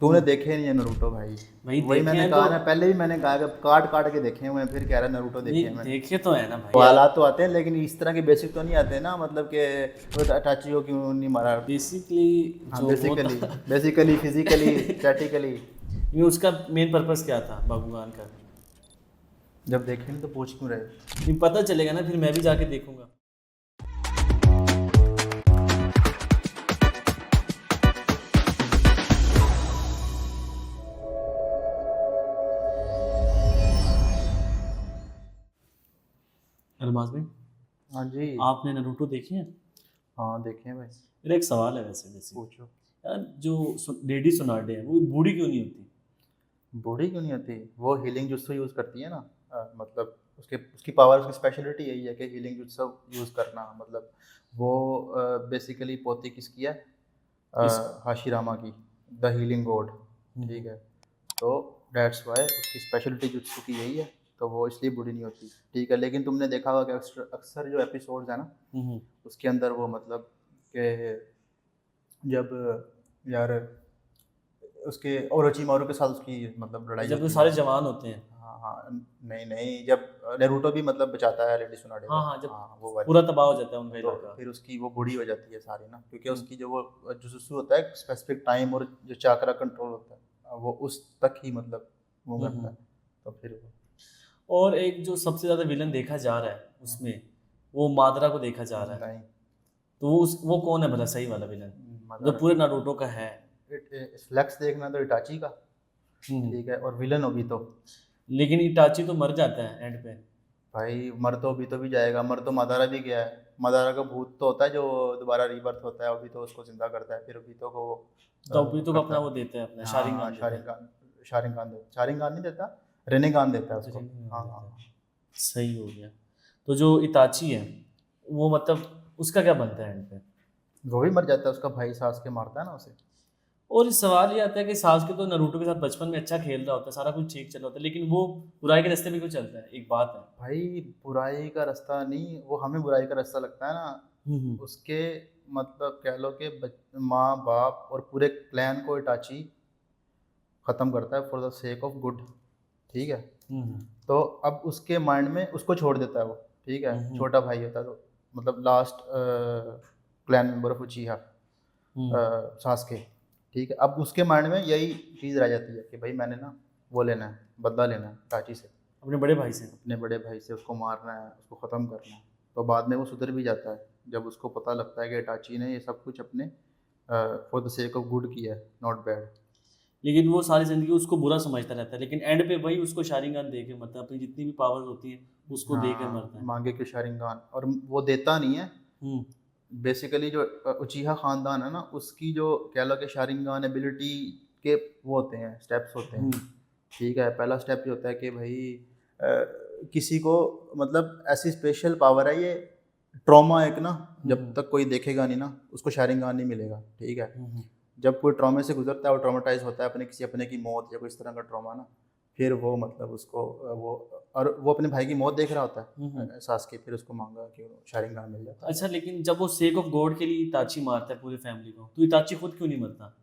तूने देखे नहीं है नरूटो भाई। भाई वही देखे मैंने हैं कहा तो। ना, पहले भी मैंने कहा कि काट काट के देखे हुए हैं, फिर कह रहा है नरूटो नहीं देखे हैं मैंने। देखे तो है ना भाई यार। सवालात तो आते हैं लेकिन इस तरह के बेसिक तो नहीं आते ना, मतलब कि अटाची को क्यों नहीं मारा। बेसिकली हाँ, जो वो बेसिकली था बेसिकली फिजिकली स्टैटिकली। ये उसका मेन पर्पस क्या था बागुबान का? जब देखे नहीं तो पूछ क्यों रहे। नहीं पता चलेगा ना, फिर मैं भी जाके देखूंगा। अरमाज भाई, हाँ जी। आपने नारुतो देखे हैं? हाँ देखे हैं भाई। मेरा एक सवाल है वैसे वैसे पूछो। यार, जो लेडी सोनाडे है वो बूढ़ी क्यों नहीं होती? बूढ़ी क्यों नहीं होती? वो हीलिंग जुत्सु यूज़ करती है ना। मतलब उसके उसकी पावर, उसकी स्पेशलिटी यही है कि हीलिंग जुत्सु यूज़ करना। मतलब वो बेसिकली पोती किसकी है? किस? हाशिरामा की, द हीलिंग गॉड। हम्म, ठीक है। तो दैट्स वाई उसकी स्पेशलिटी जुत्सु की यही है, तो वो इसलिए बूढ़ी नहीं होती। ठीक है, लेकिन तुमने देखा होगा कि अक्सर अक्सर जो एपिसोड्स है ना, हम्म। उसके अंदर वो मतलब कि जब यार उसके ओरोचिमारू के साथ उसकी मतलब लड़ाई जब वो होती है। सारे जवान होते हैं। हाँ हाँ। नहीं नहीं, जब नेरुटो भी मतलब बचाता है लेडी सुनाडे हाँ को। हाँ, जब हाँ वो वाली। पूरा तबाह हो जाता है उनका तो इलाका। फिर उसकी वो बूढ़ी हो जाती है सारी ना, क्योंकि हम्म, उसकी जो वो जुजुत्सु होता है स्पेसिफिक टाइम और जो चाकरा कंट्रोल होता है वो उस तक ही मतलब वो करता हम्म। है। तो फिर वो और एक जो सबसे ज्यादा विलन देखा जा रहा है उसमें, वो मादरा को देखा जा रहा है। नहीं। तो वो कौन है भला सही वाला विलन जो मदर। पूरे नारुतो का है? फ्लेक्स देखना तो इटाची का। हम्म। ठीक है, और विलन होगी तो लेकिन इटाची तो मर जाता है एंड पे। भाई मर तो अभी तो भी जाएगा, मर तो मादारा भी गया है। मादारा का भूत तो होता है जो दोबारा रीबर्थ होता है, अभी तो उसको जिंदा करता है, फिर अभी तो को तो अभी तो करता अपना वो है। देते हैं, अपना हाँ शारिंगान देते हैं। शारिंगान। शारिंगान नहीं देता, रेनेगान देता है उसको। शारिंगान हाँ देते हाँ। हैं। सही हो गया। तो जो इताची है वो मतलब उसका क्या बनता है एंड पे? वो भी मर जाता है, उसका भाई सास के मारता है ना उसे। और इस सवाल ये आता है कि सास के तो नारुतो के साथ बचपन में अच्छा खेल रहा होता है, सारा कुछ ठीक चल रहा होता है, लेकिन वो बुराई के रास्ते में क्यों चलता है? एक बात है। भाई बुराई का रास्ता नहीं, वो हमें बुराई का रास्ता लगता है ना। हम्म। उसके मतलब कह लो कि माँ बाप और पूरे क्लैन को इटाची ख़त्म करता है for the sake of good. ठीक है। हम्म। तो अब उसके माइंड में उसको छोड़ देता है वो। ठीक है, हम्म। छोटा भाई होता है तो मतलब last clan member of उचिहा hmm. Sasuke. ठीक है, अब उसके माइंड में यही चीज़ रह जाती है कि भाई मैंने ना वो लेना है, बदला लेना है टाची से। अपने बड़े भाई से। अपने बड़े भाई से उसको मारना है, उसको ख़त्म करना है। तो बाद में वो सुधर भी जाता है जब उसको पता लगता है कि टाची ने ये सब कुछ अपने for the sake of good किया है, नॉट बैड। लेकिन वो सारी जिंदगी उसको बुरा समझता रहता है, लेकिन एंड पे वही उसको शारिंगान दे के मरता है, अपनी जितनी भी पावर्स होती है उसको दे के हाँ, मरता है। मांगे के शारिंगान, और वो देता नहीं है। हम्म। बेसिकली जो उचिहा ख़ानदान है ना, उसकी जो कह लो कि शारिंगान एबिलिटी के वो होते हैं, स्टेप्स होते हैं। हम्म। ठीक है, पहला स्टेप ये होता है कि भाई किसी को मतलब ऐसी स्पेशल पावर है ये, ट्रॉमा एक ना, जब तक कोई देखेगा नहीं ना उसको शारिंगान नहीं मिलेगा। ठीक है। हम्म। जब कोई ट्रॉमे से गुजरता है, वो ट्रॉमेटाइज होता है अपने किसी अपने की मौत या कोई इस तरह का ट्रॉमा ना, फिर वो मतलब उसको वो, और वो अपने भाई की मौत देख रहा होता हम्म। है सास की, फिर उसको मांगा कि शारिंगान मिल जाता है। अच्छा, लेकिन जब वो सेक ऑफ गॉड के लिए इताची मारता है पूरी फैमिली को, तो इताची खुद क्यों नहीं मरता?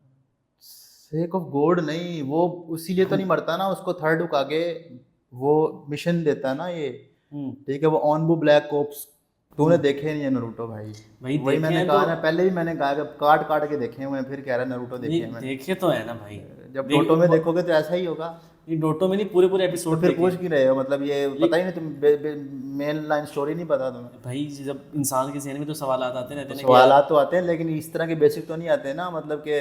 सेक ऑफ गॉड नहीं, वो इसीलिए तो नहीं मरता ना, उसको थर्ड हुक आगे वो मिशन देता है ना ये। हम्म। ठीक है, वो ऑनबू ब्लैक कोप्स। तूने हम्म। देखे नहीं है नरूटो भाई। भाई वही देखे मैंने हैं तो। कहा ना, पहले भी मैंने कहा कि काट काट के देखे हुए हैं, फिर कह रहा है नरूटो नहीं देखे हैं मैंने। देखे तो है ना भाई। जब देख टोटो में देखोगे तो ऐसा ही होगा। ये डोटो में नहीं, पूरे पूरे तो एपिसोड फिर देखे पूछ हैं। क्यों रहे हो? मतलब ये ले पता ही नहीं मेन लाइन स्टोरी नहीं पता तुम्हें? भाई जब इंसान के जहन में तो सवाल आते रहते तो हैं ना कि यार, सवालात तो आते हैं लेकिन इस तरह के बेसिक तो नहीं आते ना, मतलब कि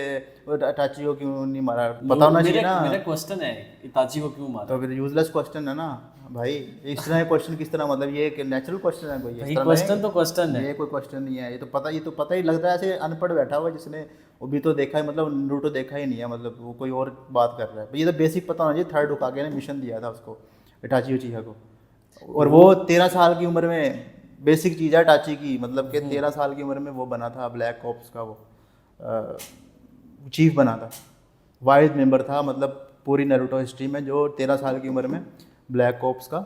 वो अटाची को क्यों नहीं मारा, पता होना चाहिए मेरा ना। मेरा क्वेश्चन है, इताची को क्यों मारा? तो फिर यूजलेस क्वेश्चन है ना भाई। इस तरह के क्वेश्चन किस तरह, मतलब ये एक नेचुरल क्वेश्चन है कोई इस भाई तरह क्वेश्चन तो क्वेश्चन नहीं? है। ये कोई क्वेश्चन नहीं है, ये तो पता ही लगता है ऐसे अनपढ़ बैठा हुआ है जिसने वो भी तो देखा है, मतलब नरूटो देखा ही नहीं है, मतलब वो कोई और बात कर रहा है। ये तो बेसिक पता होना चाहिए, थर्ड उकागे ने मिशन दिया था उसको, इटाची उचिहा को। और वो वो 13 साल की उम्र में, बेसिक चीज़ है टाची की, मतलब कि 13 साल की उम्र में वो बना था ब्लैक ऑप्स का वो चीफ बना था। वाइल्ड मेंबर था, मतलब पूरी नारुतो हिस्ट्री में जो 13 साल की उम्र में ब्लैक ऑप्स का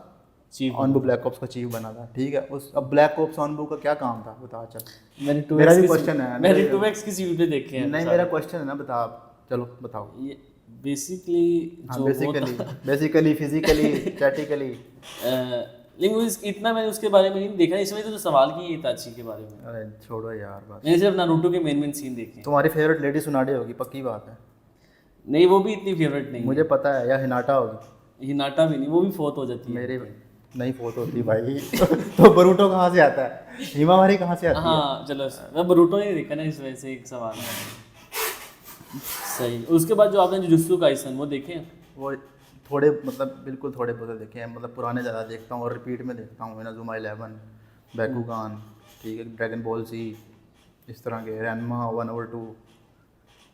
चीफ ऑनबू बना था। ब्लैक ऑप्स का चीफ बना था। ठीक है, उस अब ब्लैक ऑप्स ऑनबू का क्या काम था बता मैंने चल। टू मेरा एक्स भी के क्वेश्चन है मैंने टू एक्स की सीवी पे देखे हैं नहीं, मेरा सारे। क्वेश्चन है ना, बता आप। चलो बताओ। ये बेसिकली हाँ जो बेसिकली फिजिकली स्टैटिकली। लेकिन इतना मैंने उसके बारे में नहीं देखा, इसमें तो सवाल की इताची के बारे में अरे छोड़ो यार बस। मैंने सिर्फ नारुतो के मेन सीन देखे हैं। तुम्हारी फेवरेट लेडी सुनाडे होगी पक्की बात है। नहीं वो भी इतनी फेवरेट नहीं मुझे पता है, या हिनाटा होगी। हिनाटा भी नहीं, वो भी फोत हो जाती है। मेरी नहीं फोत होती भाई। तो बरूटो कहाँ से आता है, हिमावारी कहाँ से आती है? हाँ चलो, मैं बरूटो नहीं देखा ना, इस वजह से एक सवाल है। सही। उसके बाद जो आपने जुजुत्सु काइसन वो देखे हैं? वो थोड़े मतलब बिल्कुल थोड़े बहुत देखे हैं, मतलब पुराने ज़्यादा देखता हूँ और रिपीट में देखता हूँ। इनाजुमा 11, बैकुगान, ठीक है, ड्रैगन बॉल ज़ी, इस तरह के रैनमा 1 और 2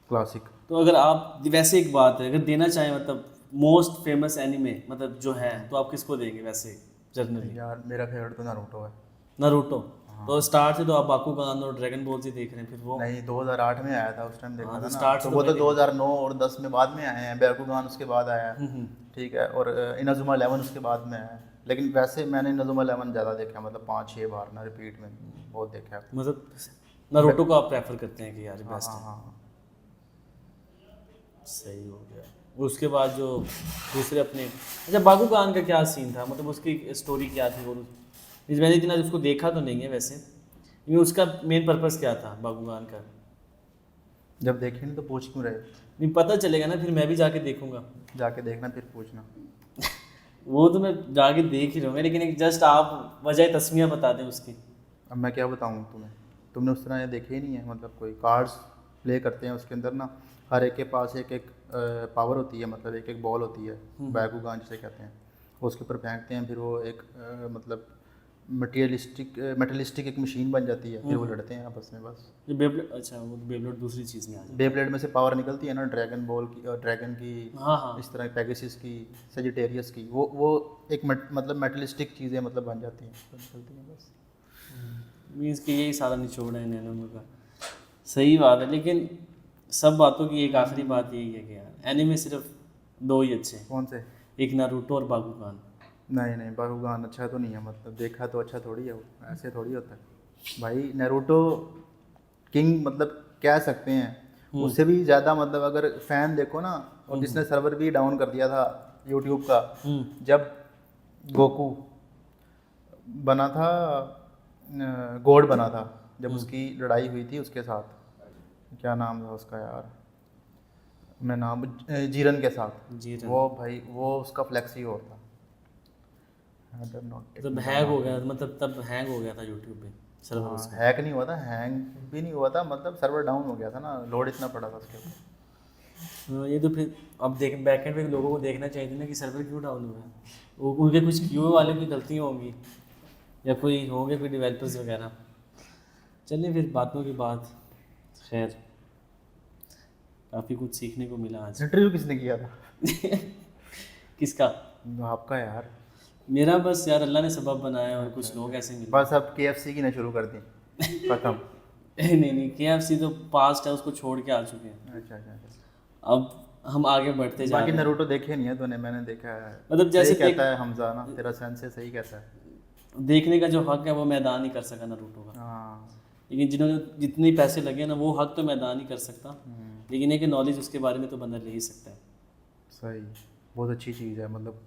क्लासिक। तो अगर आप वैसे एक बात है, अगर देना चाहें मतलब मोस्ट फेमस एनिमे मतलब जो है, तो आप किसको देंगे वैसे जनरली? यार मेरा फेवरेट तो नारुतो है। नारुतो। तो स्टार्ट से तो आप बाकुगान और ड्रैगन बॉल से देख रहे हैं, फिर वो नहीं 2008 में आया था, उस टाइम देखा हाँ, था तो ना। start तो से वो तो तो 2009 और 10 में बाद में आए हैं। बैकुगान उसके बाद आया है, ठीक है, और इनाजुमा 11 उसके बाद में आया है। लेकिन वैसे मैंने इनाजुमा 11 ज़्यादा देखा है, मतलब 5-6 बार ना रिपीट में बहुत देखा है। मतलब नारुतो को आप प्रेफर करते हैं कि यार हाँ बेस्ट हाँ है? हाँ। सही हो गया। उसके बाद जो दूसरे अपने, अच्छा बाकुगान का क्या सीन था, मतलब उसकी स्टोरी क्या थी? वो मैंने इतना उसको देखा तो नहीं है वैसे, लेकिन उसका मेन पर्पस क्या था बाकुगान का? जब देखे नहीं तो पूछ क्यों रहे? नहीं पता चलेगा ना, फिर मैं भी जाके देखूंगा। जाके देखना फिर पूछना। वो तो मैं जाके देख ही रहा हूँ, लेकिन एक जस्ट आप वजह तस्मिया बता दें उसकी। अब मैं क्या बताऊँ तुम्हें, तुमने उस तरह ये देखे ही नहीं है। मतलब कोई कार्ड्स प्ले करते हैं, उसके अंदर ना हर एक के पास एक एक पावर होती है, मतलब एक एक बॉल होती है, बैकुगान जिसे कहते हैं। वो उसके ऊपर फेंकते हैं, फिर वो एक मतलब मेटलिस्टिक एक मशीन बन जाती है, फिर वो लड़ते हैं आपस में बस। ये बेब्लेड, अच्छा वो बेब्लेड दूसरी चीज़ में आ जाती बेब्लेड में से पावर निकलती है ना, ड्रैगन बॉल की और ड्रैगन की, है। हाँ हाँ। इस तरह पेगासस की, सेजिटेरियस की, वो एक मतलब मेटलिस्टिक चीज़ें मतलब बन जाती हैं, तो निकलती हैं बस। मीन्स कि यही सारा निचोड़ है इन एनिमे का। सही बात है, लेकिन सब बातों की एक आखिरी बात यही है कि यार एनिमे सिर्फ दो ही अच्छे हैं, कौन से? एक नारुतो और बाकुगान। नहीं नहीं, बाकुगान अच्छा तो नहीं है, मतलब देखा तो अच्छा थोड़ी है वो, ऐसे थोड़ी होता है भाई। नारुतो किंग मतलब कह सकते हैं, उससे भी ज़्यादा मतलब अगर फ़ैन देखो ना, और जिसने सर्वर भी डाउन कर दिया था यूट्यूब का, जब गोकू बना था, गॉड बना था, जब उसकी लड़ाई हुई थी उसके साथ, क्या नाम था उसका यार, मैं नाम जीरन के साथ, जीरन। वो भाई वो उसका फ्लेक्स ही और था। तब हैंग हो गया, मतलब तब हैंग हो गया था यूट्यूब पे सर्वर उसका। हैक नहीं हुआ था, हैंग भी नहीं हुआ था, मतलब सर्वर डाउन हो गया था ना, लोड इतना पड़ा था उसके ऊपर। हाँ, ये तो फिर अब देख बैकएंड पे लोगों को देखना चाहिए ना कि सर्वर क्यों डाउन हुआ है। वो उनके कुछ क्यू वाले की गलतियाँ होंगी, या कोई होंगे कोई डेवलपर्स वगैरह। चलिए फिर बातों की बात, खैर काफ़ी कुछ सीखने को मिला आज। इंटरव्यू किसने किया था? किसका? आपका यार। मेरा बस यार अल्लाह ने सबब बनाया और कुछ लोग ऐसे मिले। बस अब KFC की ना शुरू कर दी, खत्म। नहीं KFC तो पास्ट है, उसको छोड़ के आ चुके हैं। अच्छा अच्छा अच्छा। अब हम आगे बढ़ते जा बाकी रहे हैं। नरूटो देखे नहीं है तूने? मैंने देखा है। मतलब जैसे सही कहता है हमजा ना, तेरा सेंस सही कहता है। देखने का जो हक है वो मैं अदा नहीं कर सका नारुतो का, हाँ लेकिन जिन्होंने जितने पैसे लगे ना वो हक तो मैं अदा नहीं कर सकता, लेकिन एक नॉलेज उसके बारे में तो बंदा ले ही सकता है। सही, बहुत अच्छी चीज़ है, मतलब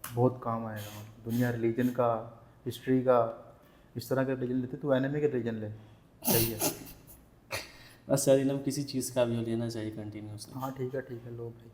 बहुत काम आएगा। मतलब दुनिया रिलीजन का, हिस्ट्री का, इस तरह का रिलीजन लेते, तू एनिमे के रिलीजन ले, सही है। बस यार इन्हें किसी चीज़ का भी लेना चाहिए कंटिन्यूसली। हाँ ठीक है लो भाई।